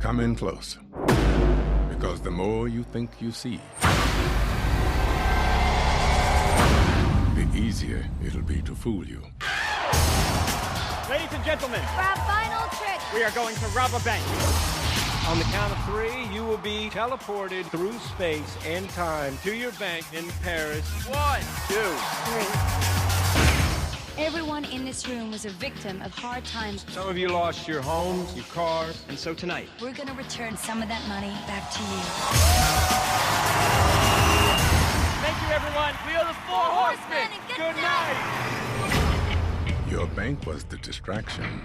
Come in close, because the more you think you see, the easier it'll be to fool you. Ladies and gentlemen, for our final trick, we are going to rob a bank. On the count of 3, you will be teleported through space and time to your bank in Paris. 1, 2, 3. Everyone in this room was a victim of hard times. Some of you lost your homes, your cars, and so tonight, We're gonna return some of that money back to you. thank you, everyone. We are the 4 Horsemen. Good night. Your bank was the distraction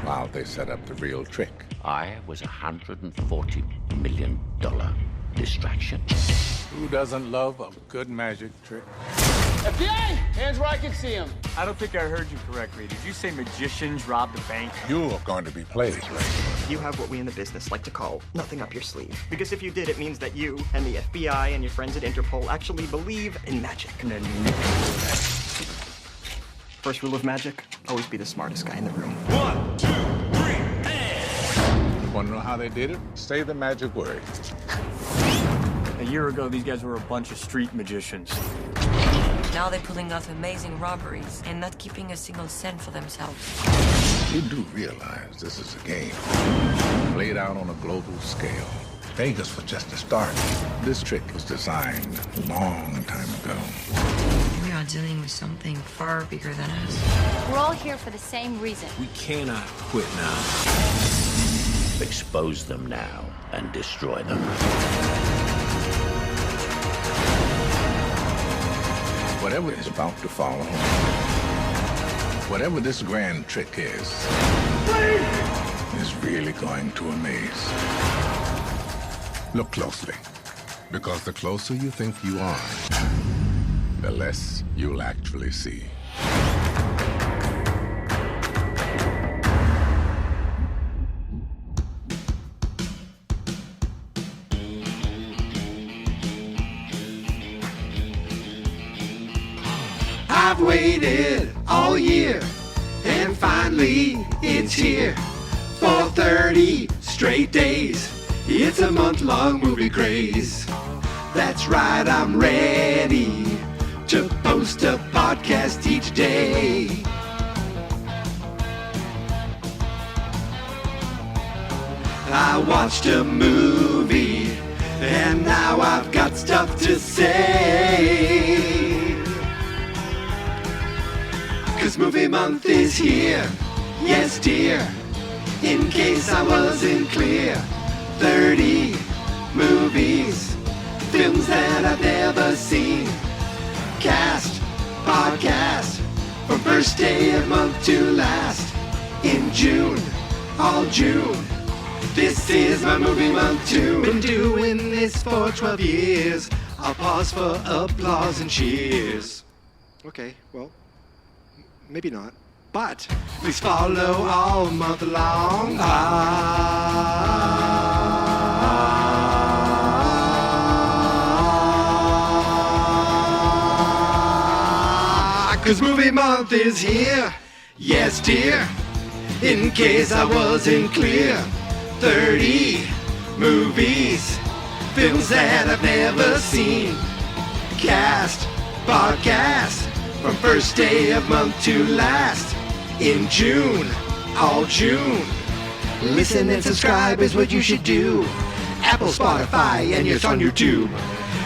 while they set up the real trick. I was $140 million distraction. Who doesn't love a good magic trick? FBI! Hands where I can see them. I don't think I heard you correctly. Did you say magicians robbed a bank? You're going to be played. You have what we in the business like to call nothing up your sleeve. Because if you did, it means that you and the FBI and your friends at Interpol actually believe in magic. First rule of magic, always be the smartest guy in the room. 1, 2, 3, and... Want to know how they did it? Say the magic word. A year ago, these guys were a bunch of street magicians. Now they're pulling off amazing robberies and not keeping a single cent for themselves. You do realize this is a game played out on a global scale. Vegas was just the start. This trick was designed a long time ago. We are dealing with something far bigger than us. We're all here for the same reason. We cannot quit now. Expose them now and destroy them. Whatever is about to follow, whatever this grand trick is really going to amaze. Look closely, because the closer you think you are, the less you'll actually see. I've waited all year, and finally it's here. For 30 straight days, it's a month-long movie craze. That's right, I'm ready to post a podcast each day. I watched a movie, and now I've got stuff to say. 'Cause movie month is here, yes dear, in case I wasn't clear. 30 movies, films that I've never seen. Cast, podcast, from first day of month to last. In June, all June, this is my movie month too. Been doing this for 12 years, I'll pause for applause and cheers. Okay, well, maybe not. But please follow all month long. 'Cause movie month is here, yes dear, in case I wasn't clear. 30 movies, films that I've never seen. Cast, podcast, from first day of month to last. In June, all June. Listen and subscribe is what you should do. Apple, Spotify, and yes, on YouTube.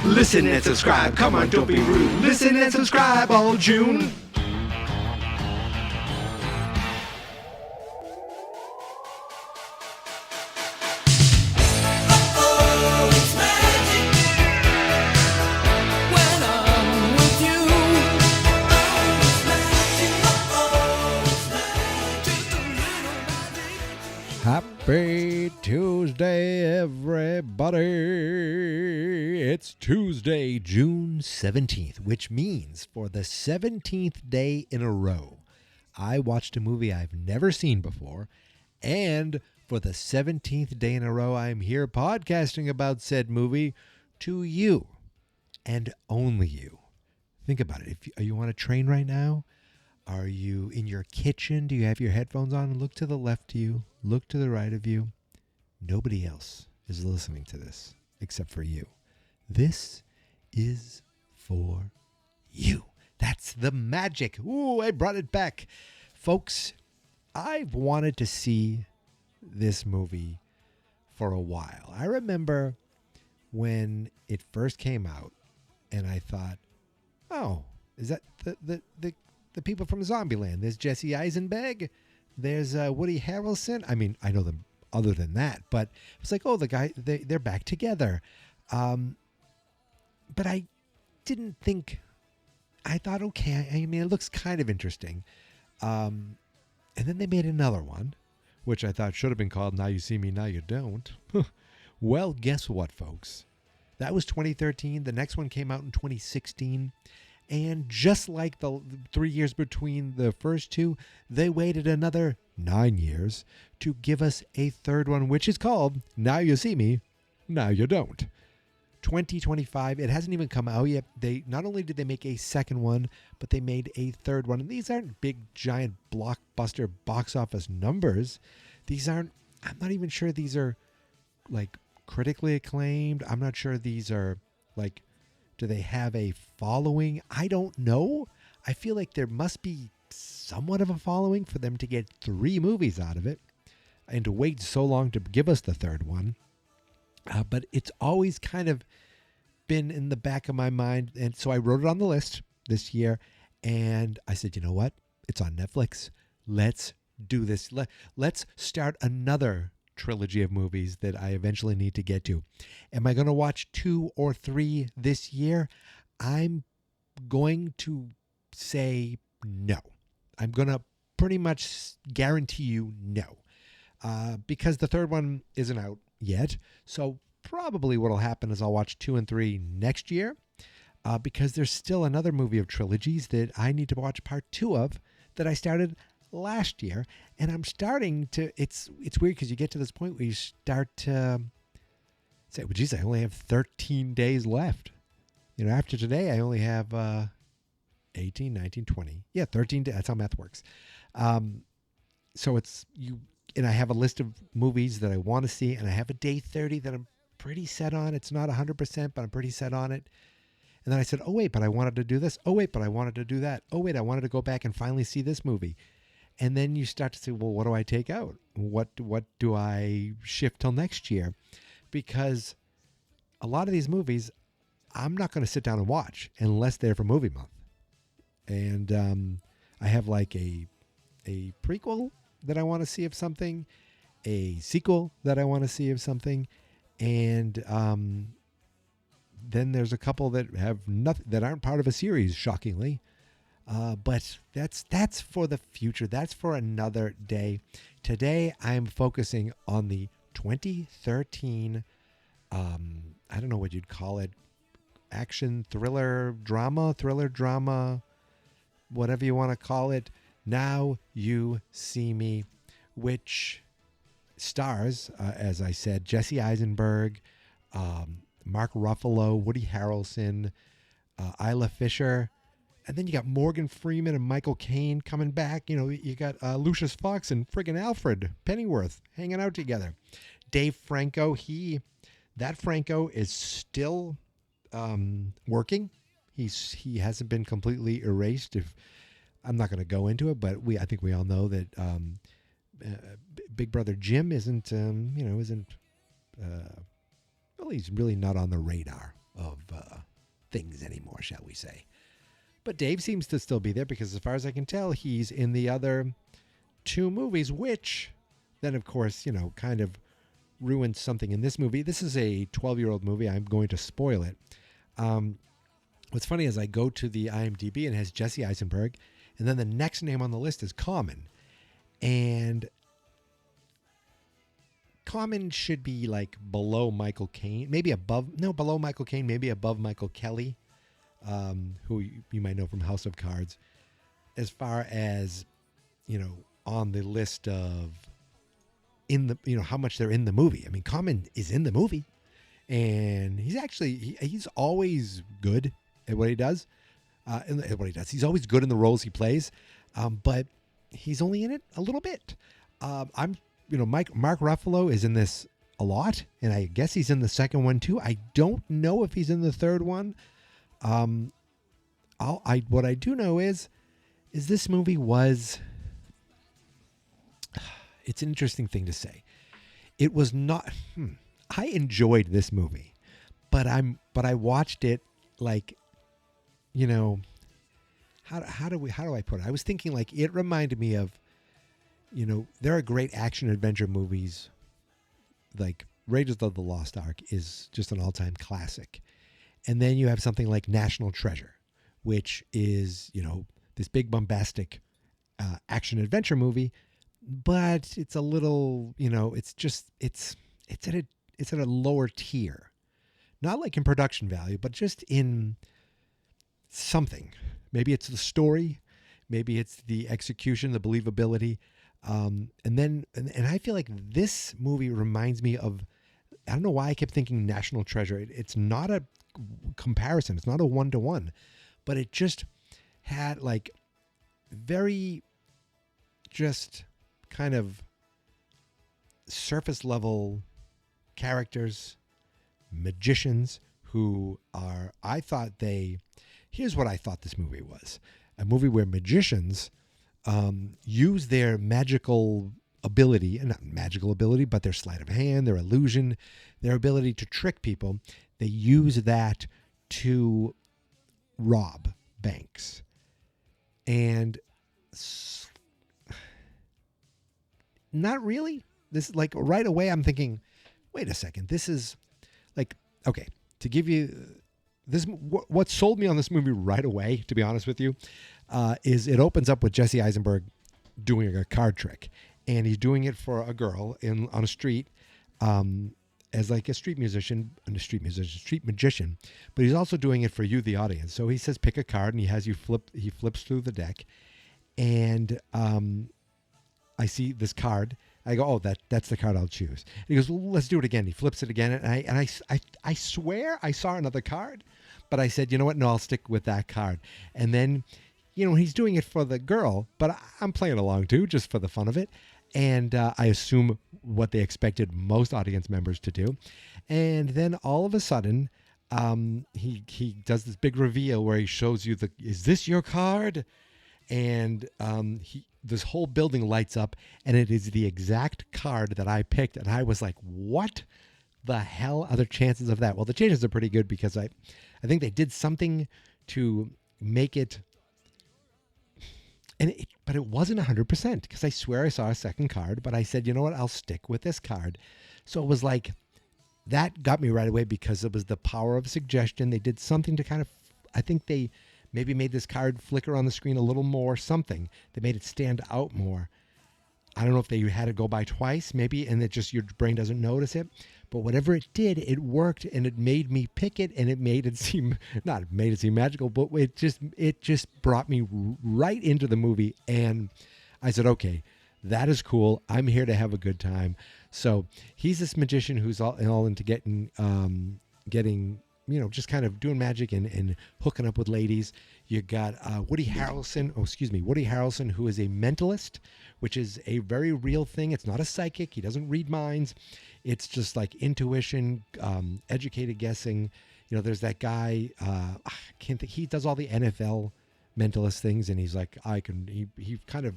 Listen and subscribe, come on, don't be rude. Listen and subscribe all June. Happy Tuesday, everybody. It's Tuesday, June 17th, which means for the 17th day in a row, I watched a movie I've never seen before, and for the 17th day in a row, I'm here podcasting about said movie to you, and only you. Think about it. Are you on a train right now? Are you in your kitchen? Do you have your headphones on? Look to the left of you. Look to the right of you. nobody else is listening to this except for you. This is for you. That's the magic. Ooh, I brought it back. Folks, I've wanted to see this movie for a while. I remember when it first came out, and I thought, oh, is that the people from Zombieland? There's Jesse Eisenberg. There's Woody Harrelson. I mean, I know them other than that, but it was like, oh, the guy, they're back together. But I didn't think, I thought, okay, I mean, it looks kind of interesting. And then they made another one, which I thought should have been called Now You See Me, Now You Don't. Well, guess what, folks? That was 2013. The next one came out in 2016. And just like the 3 years between the first two, they waited another 9 years to give us a third one, which is called Now You See Me, Now You Don't. 2025. It hasn't even come out yet. They not only did they make a second one, but they made a third one. And these aren't big, giant blockbuster box office numbers. These aren't, I'm not even sure these are like critically acclaimed. I'm not sure these are like, do they have a following? I don't know. I feel like there must be somewhat of a following for them to get 3 movies out of it and to wait so long to give us the third one. But it's always kind of been in the back of my mind. And so I wrote it on the list this year. And I said, you know what? It's on Netflix. Let's do this. Let's start another trilogy of movies that I eventually need to get to. Am I going to watch 2 or 3 this year? I'm going to say no. I'm going to pretty much guarantee you no. Because the third one isn't out yet. So probably what'll happen is I'll watch 2 and 3 next year. Because there's still another movie of trilogies that I need to watch part 2 of that I started last year, and I'm starting to, it's weird because you get to this point where you start to say, well, geez, I only have 13 days left. You know, after today, I only have 18, 19, 20. Yeah, 13 days. That's how math works. So it's you, and I have a list of movies that I want to see, and I have a day 30 that I'm pretty set on. It's not 100%, but I'm pretty set on it. And then I said, oh, wait, but I wanted to do this. Oh, wait, but I wanted to do that. Oh, wait, I wanted to go back and finally see this movie. And then you start to say, well, what do I take out? What do I shift till next year? Because a lot of these movies, I'm not going to sit down and watch unless they're for movie month. And I have like a prequel that I want to see of something, a sequel that I want to see of something, and then there's a couple that have nothing, that aren't part of a series, shockingly. But that's for the future. That's for another day. Today, I'm focusing on the 2013, I don't know what you'd call it, action, thriller, drama, whatever you want to call it. Now You See Me, which stars, as I said, Jesse Eisenberg, Mark Ruffalo, Woody Harrelson, Isla Fisher. And then you got Morgan Freeman and Michael Caine coming back. You know, you got Lucius Fox and friggin' Alfred Pennyworth hanging out together. Dave Franco, that Franco is still working. He hasn't been completely erased. I'm not going to go into it, but I think we all know that Big Brother Jim isn't well, he's really not on the radar of things anymore, shall we say. But Dave seems to still be there because as far as I can tell, he's in the other 2 movies, which then, of course, you know, kind of ruined something in this movie. This is a 12-year-old movie. I'm going to spoil it. What's funny is I go to the IMDb and it has Jesse Eisenberg, and then the next name on the list is Common. And Common should be like below Michael Caine, below Michael Caine, maybe above Michael Kelly. Who you might know from House of Cards, as far as, you know, on the list of how much they're in the movie. I mean, Common is in the movie, and he's always good at what he does. He's always good in the roles he plays, but he's only in it a little bit. Mark Ruffalo is in this a lot, and I guess he's in the second one too. I don't know if he's in the third one. What I do know is this movie was. It's an interesting thing to say. It was not. I enjoyed this movie, but I watched it like, you know, how do I put it? I was thinking like it reminded me of, you know, there are great action adventure movies, like Raiders of the Lost Ark is just an all-time classic, and then you have something like National Treasure, which is, you know, this big bombastic action adventure movie, but it's a little, you know, it's at a lower tier, not like in production value, but just in something. Maybe it's the story, maybe it's the execution, the believability, and I feel like this movie reminds me of. I don't know why I kept thinking National Treasure. It's not a comparison. It's not a 1-to-1, but it just had like very just kind of surface level characters, magicians who are, here's what I thought this movie was. A movie where magicians use their magical ability, and not magical ability, but their sleight of hand, their illusion, their ability to trick people. They use that to rob banks. And not really. This, like, right away I'm thinking, wait a second, this is like, okay, to give you this, what sold me on this movie right away, to be honest with you, is it opens up with Jesse Eisenberg doing a card trick. And he's doing it for a girl on a street, as like a street magician, but he's also doing it for you, the audience. So he says, pick a card, and he has you flip. He flips through the deck, and I see this card. I go, oh, that's the card I'll choose. And he goes, well, let's do it again. He flips it again, and I swear I saw another card, but I said, you know what? No, I'll stick with that card. And then, you know, he's doing it for the girl, but I'm playing along too, just for the fun of it. And I assume what they expected most audience members to do. And then all of a sudden, he does this big reveal where he shows you is this your card? And this whole building lights up, and it is the exact card that I picked. And I was like, what the hell are the chances of that? Well, the chances are pretty good because I think they did something to make it. But it wasn't 100% because I swear I saw a second card, but I said, you know what, I'll stick with this card. So it was like, that got me right away because it was the power of suggestion. They did something to kind of, I think they maybe made this card flicker on the screen a little more, something that made it stand out more. I don't know if they had to go by twice, maybe, and it just, your brain doesn't notice it. But whatever it did, it worked, and it made me pick it, and it made it seem, not made it seem magical, but it just brought me right into the movie. And I said, okay, that is cool. I'm here to have a good time. So he's this magician who's all into getting, you know, just kind of doing magic and hooking up with ladies. You got Woody Harrelson, who is a mentalist, which is a very real thing. It's not a psychic. He doesn't read minds. It's just like intuition, educated guessing. You know, there's that guy, I can't think, he does all the NFL mentalist things, and he's like, he kind of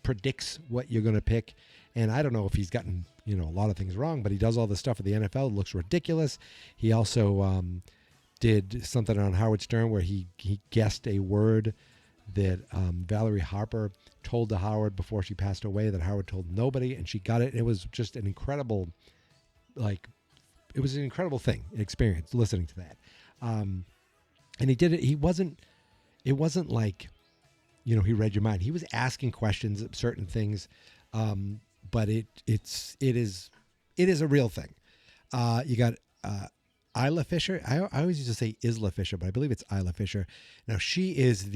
predicts what you're going to pick. And I don't know if he's gotten, you know, a lot of things wrong, but he does all this stuff at the NFL. It looks ridiculous. He also did something on Howard Stern where he guessed a word that Valerie Harper told to Howard before she passed away that Howard told nobody, and she got it. It was just an incredible, it was an incredible experience listening to that. And he did it. It wasn't like, you know, he read your mind. He was asking questions of certain things, but it is a real thing. You got Isla Fisher. I always used to say Isla Fisher, but I believe it's Isla Fisher. Now she is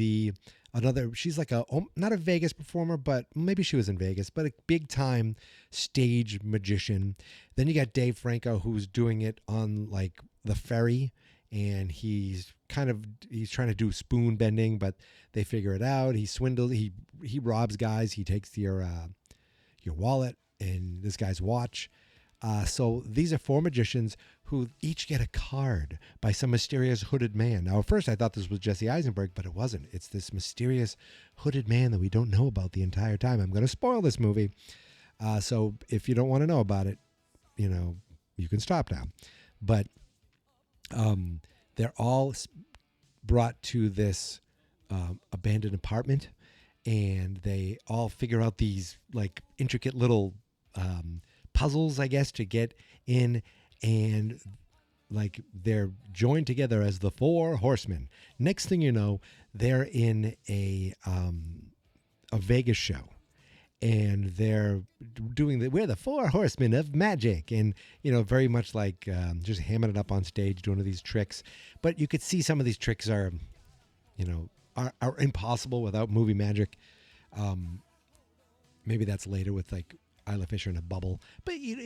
she's like not a Vegas performer, but maybe she was in Vegas, but a big time stage magician. Then you got Dave Franco, who's doing it on like the ferry, and he's trying to do spoon bending, but they figure it out. He swindles, he robs guys. He takes your wallet and this guy's watch. So these are 4 magicians who each get a card by some mysterious hooded man. Now, at first I thought this was Jesse Eisenberg, but it wasn't. It's this mysterious hooded man that we don't know about the entire time. I'm going to spoil this movie. So if you don't want to know about it, you can stop now. But they're all brought to this abandoned apartment, and they all figure out these like intricate little puzzles, I guess, to get in, and like they're joined together as the 4 horsemen. Next thing you know, they're in a Vegas show, and they're we're the 4 horsemen of magic, and very much like just hamming it up on stage, doing these tricks. But you could see some of these tricks are impossible without movie magic. Maybe that's later with like Isla Fisher in a bubble, but it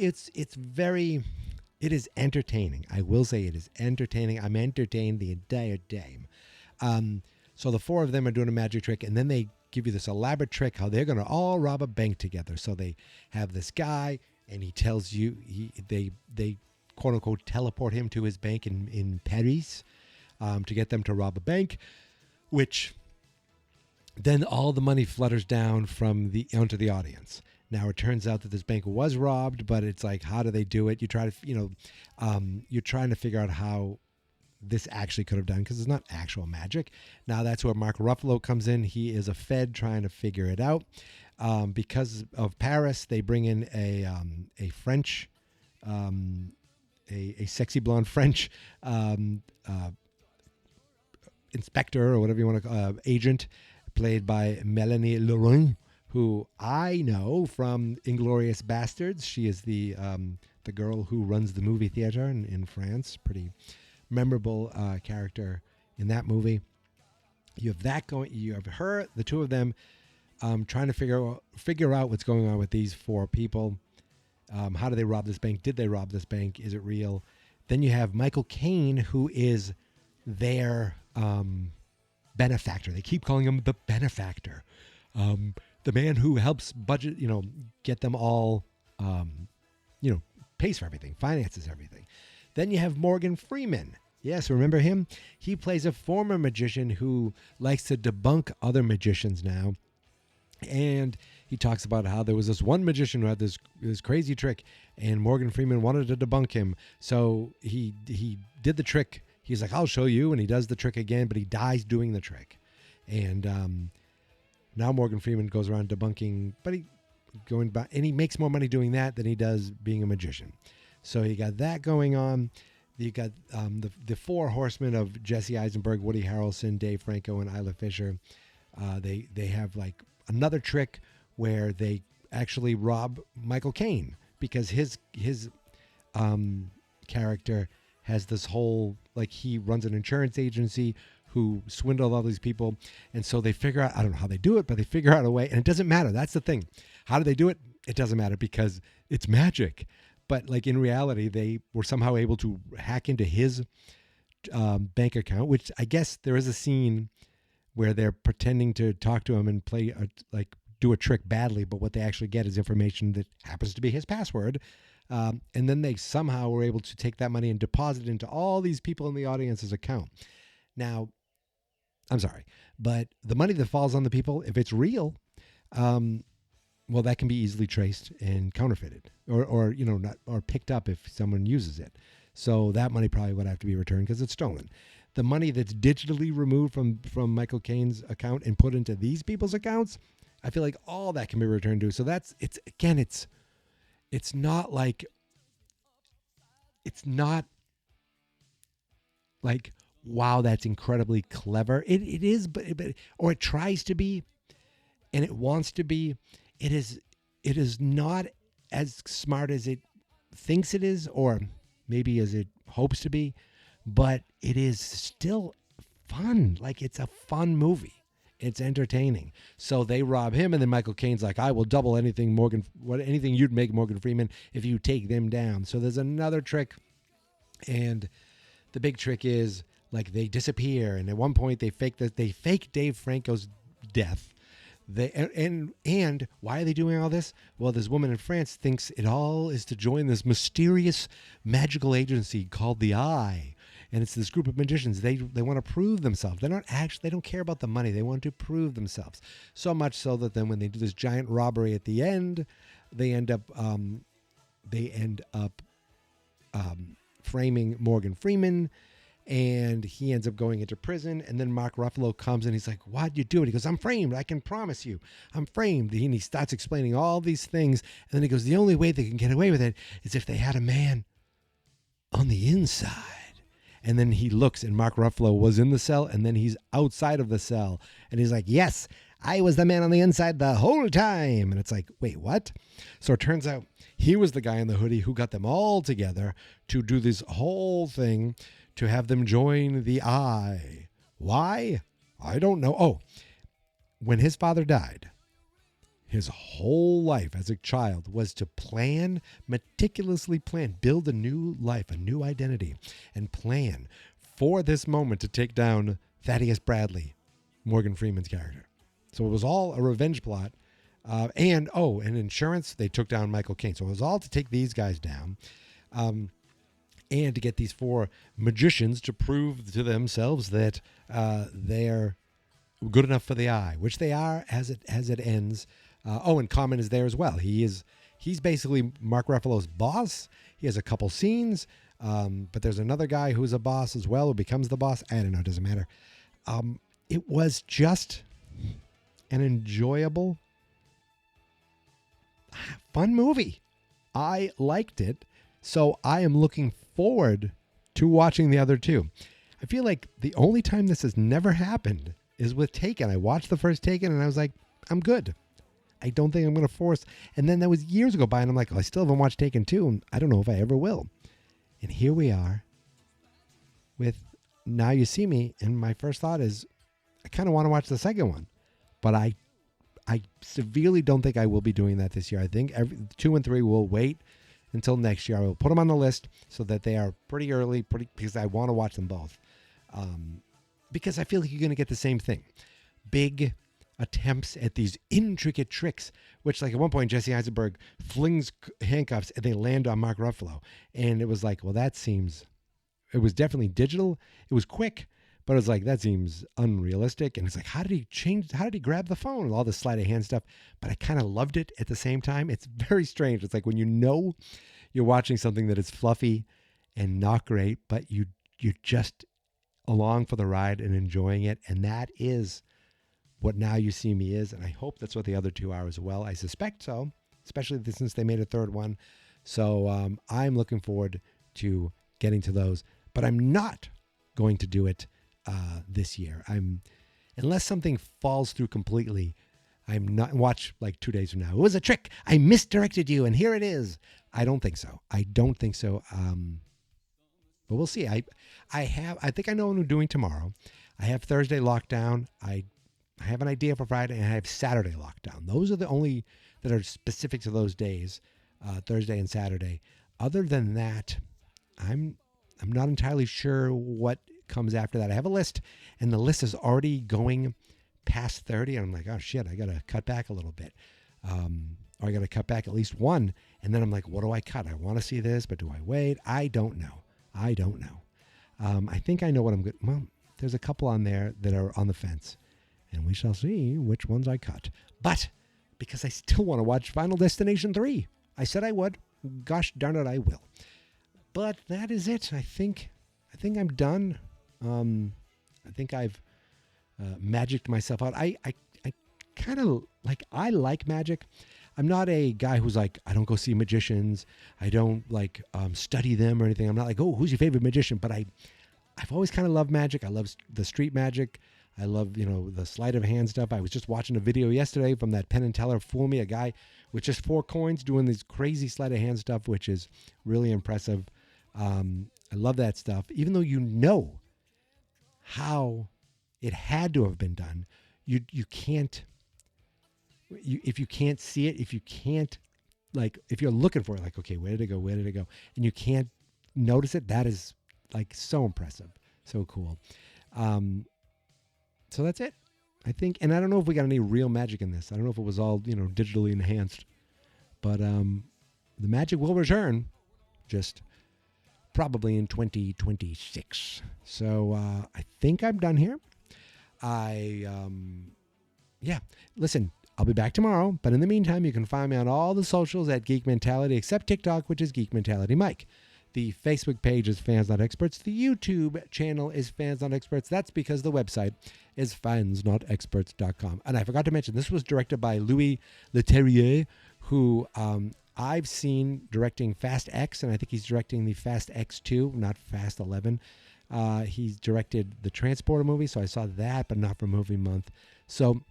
is entertaining. I will say it is entertaining. I'm entertained the entire time. So the 4 of them are doing a magic trick, and then they give you this elaborate trick how they're going to all rob a bank together. So they have this guy, and he tells you they quote unquote teleport him to his bank in Paris to get them to rob a bank, which then all the money flutters down onto the audience. Now it turns out that this bank was robbed, but it's like, how do they do it? You try to, you're trying to figure out how this actually could have done, because it's not actual magic. Now that's where Mark Ruffalo comes in. He is a Fed trying to figure it out. Because of Paris, they bring in a French, a sexy blonde French inspector, or whatever you want to call agent, played by Melanie Laurent, who I know from Inglourious Bastards. She is the girl who runs the movie theater in France. Pretty memorable character in that movie. You have that going. You have her, the 2 of them, trying to figure out what's going on with these 4 people. How do they rob this bank? Did they rob this bank? Is it real? Then you have Michael Caine, who is their benefactor. They keep calling him the benefactor. The man who helps budget, get them all, pays for everything, finances everything. Then you have Morgan Freeman. Yes, remember him? He plays a former magician who likes to debunk other magicians now. And he talks about how there was this one magician who had this crazy trick, and Morgan Freeman wanted to debunk him. So he did the trick. He's like, I'll show you. And he does the trick again, but he dies doing the trick. And now Morgan Freeman goes around debunking, but he makes more money doing that than he does being a magician. So you got that going on. You got the 4 horsemen of Jesse Eisenberg, Woody Harrelson, Dave Franco, and Isla Fisher. They have like another trick where they actually rob Michael Caine, because his character has this whole, like, he runs an insurance agency who swindled all these people. And so they figure out, I don't know how they do it, but they figure out a way, and it doesn't matter. That's the thing. How do they do it? It doesn't matter, because it's magic. But like in reality, they were somehow able to hack into his bank account, which I guess there is a scene where they're pretending to talk to him and do a trick badly, but what they actually get is information that happens to be his password. And then they somehow were able to take that money and deposit it into all these people in the audience's account. Now, I'm sorry, but the money that falls on the people, if it's real, well, that can be easily traced and counterfeited, or picked up if someone uses it. So that money probably would have to be returned because it's stolen. The money that's digitally removed from Michael Caine's account and put into these people's accounts, I feel like all that can be returned to. So it's not like wow, that's incredibly clever. It is, but or it tries to be, and it wants to be. It is not as smart as it thinks it is, or maybe as it hopes to be, but it is still fun. Like, it's a fun movie. It's entertaining. So they rob him, and then Michael Caine's like, I will double anything you'd make Morgan Freeman if you take them down. So there's another trick, and the big trick is, like, they disappear, and at one point they fake Dave Franco's death. And why are they doing all this? Well, this woman in France thinks it all is to join this mysterious magical agency called the Eye. And it's this group of magicians. They want to prove themselves. They don't care about the money. They want to prove themselves. So much so that then when they do this giant robbery at the end, they end up framing Morgan Freeman, and he ends up going into prison. And then Mark Ruffalo comes and he's like, "Why'd you do it?" He goes, "I'm framed. I can promise you, I'm framed." And he starts explaining all these things. And then he goes, "The only way they can get away with it is if they had a man on the inside." And then he looks, and Mark Ruffalo was in the cell, and then he's outside of the cell. And he's like, "Yes, I was the man on the inside the whole time." And it's like, wait, what? So it turns out he was the guy in the hoodie who got them all together to do this whole thing, to have them join the Eye. Why? I don't know. Oh, when his father died, his whole life as a child was to meticulously plan, build a new life, a new identity, and plan for this moment to take down Thaddeus Bradley, Morgan Freeman's character. So it was all a revenge plot. And insurance, they took down Michael Caine. So it was all to take these guys down and to get these 4 magicians to prove to themselves that they're good enough for the Eye, which they are as it ends. And Common is there as well. He's basically Mark Ruffalo's boss. He has a couple scenes, but there's another guy who's a boss as well, who becomes the boss. I don't know. It doesn't matter. It was just an enjoyable, fun movie. I liked it, so I am looking forward to watching the other 2. I feel like the only time this has never happened is with Taken. I watched the first Taken, and I was like, I'm good. I don't think I'm going to force. And then that was years ago by, and I'm like, I still haven't watched Taken 2, and I don't know if I ever will. And here we are with Now You See Me, and my first thought is, I kind of want to watch the second one, but I severely don't think I will be doing that this year. I think 2 and 3 will wait until next year. I will put them on the list so that they are pretty early, because I want to watch them both. Because I feel like you're going to get the same thing. Big attempts at these intricate tricks, which, like, at one point Jesse Eisenberg flings handcuffs and they land on Mark Ruffalo. And it was like, well, it was definitely digital. It was quick, but it was like, that seems unrealistic. And it's like, how did he grab the phone and all this sleight of hand stuff? But I kind of loved it at the same time. It's very strange. It's like when you're watching something that is fluffy and not great, but you're just along for the ride and enjoying it. And that is what Now You See Me is, and I hope that's what the other 2 are as well. I suspect so, especially since they made a third one. So I'm looking forward to getting to those, but I'm not going to do it this year. Unless something falls through completely, I'm not watch like 2 days from now. It was a trick. I misdirected you, and here it is. I don't think so. But we'll see. I think I know what I'm doing tomorrow. I have Thursday locked down. I have an idea for Friday, and I have Saturday locked down. Those are the only that are specific to those days, Thursday and Saturday. Other than that, I'm not entirely sure what comes after that. I have a list, and the list is already going past 30, and I'm like, oh shit, I got to cut back a little bit. Or I got to cut back at least one. And then I'm like, what do I cut? I want to see this, but do I wait? I don't know. I think I know what I'm good. Well, there's a couple on there that are on the fence, and we shall see which ones I cut. But because I still want to watch Final Destination 3. I said I would. Gosh darn it, I will. But that is it. I think I'm done. I think I've magicked myself out. I kind of I like magic. I'm not a guy who's like, I don't go see magicians. I don't study them or anything. I'm not like, oh, who's your favorite magician? But I've always kind of loved magic. I love the street magic. I love, the sleight of hand stuff. I was just watching a video yesterday from that Penn and Teller Fool Me, a guy with just 4 coins doing this crazy sleight of hand stuff, which is really impressive. I love that stuff. Even though you know how it had to have been done, you can't. If you can't see it, if you can't, if you're looking for it, okay, where did it go? And you can't notice it, that is so impressive. So cool. So that's it. I think, and I don't know if we got any real magic in this. I don't know if it was all, digitally enhanced. But the magic will return, just probably in 2026. So I think I'm done here. Listen, I'll be back tomorrow. But in the meantime, you can find me on all the socials at Geek Mentality, except TikTok, which is Geek Mentality Mike. The Facebook page is Fans Not Experts. The YouTube channel is Fans Not Experts. That's because the website is fansnotexperts.com. And I forgot to mention, this was directed by Louis Leterrier, who I've seen directing Fast X, and I think he's directing the Fast X2, not Fast 11. He's directed the Transporter movie, so I saw that, but not for Movie Month. So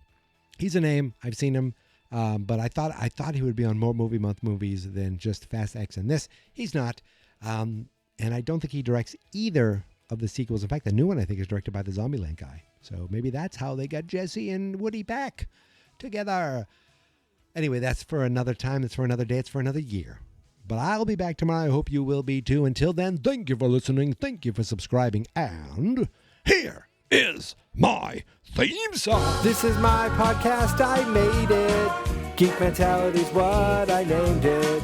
he's a name. I've seen him. But I thought he would be on more Movie Month movies than just Fast X and this. He's not. And I don't think he directs either of the sequels. In fact, the new one I think is directed by the Zombieland guy. So maybe that's how they got Jesse and Woody back together. Anyway, that's for another time. That's for another day. It's for another year. But I'll be back tomorrow. I hope you will be too. Until then, thank you for listening. Thank you for subscribing. And here is my theme song. This is my podcast, I made it. Geek Mentality's what I named it.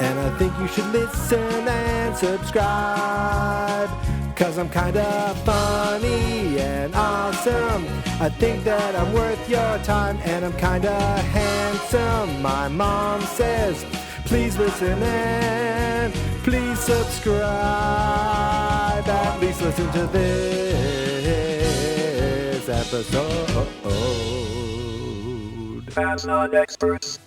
And I think you should listen and subscribe. 'Cause I'm kinda funny and awesome. I think that I'm worth your time. And I'm kinda handsome. My mom says, please listen and please subscribe. At least listen to this episode. Fans Not Experts.